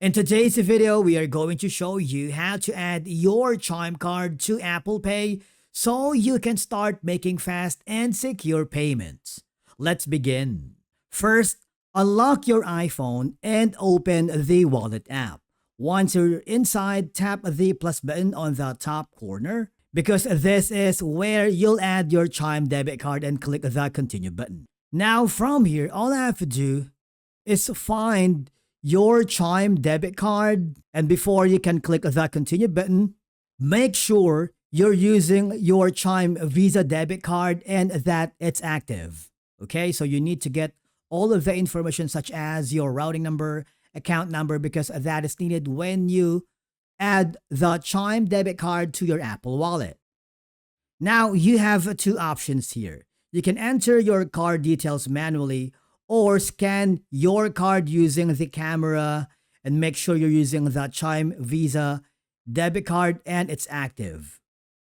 In today's video, we are going to show you how to add your Chime card to Apple Pay so you can start making fast and secure payments. Let's begin. First, unlock your iPhone and open the Wallet app. Once you're inside, tap the plus button on the top corner because this is where you'll add your Chime debit card and click the continue button. Now from here, all I have to do is find your Chime debit card, and before you can click the continue button, make sure you're using your Chime Visa debit card and that it's active. Okay, so you need to get all of the information such as your routing number, account number, because that is needed when you add the Chime debit card to your Apple Wallet. Now you have two options here. You can enter your card details manually or scan your card using the camera and make sure you're using the Chime Visa debit card and it's active.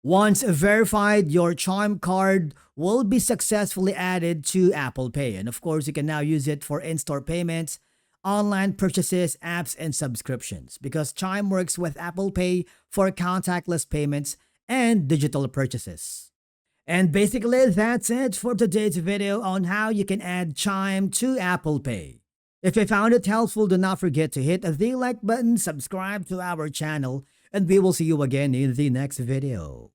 Once verified, your Chime card will be successfully added to Apple Pay. And of course, you can now use it for in-store payments, online purchases, apps, and subscriptions because Chime works with Apple Pay for contactless payments and digital purchases. And basically, that's it for today's video on how you can add Chime to Apple Pay. If you found it helpful, do not forget to hit the like button, subscribe to our channel, and we will see you again in the next video.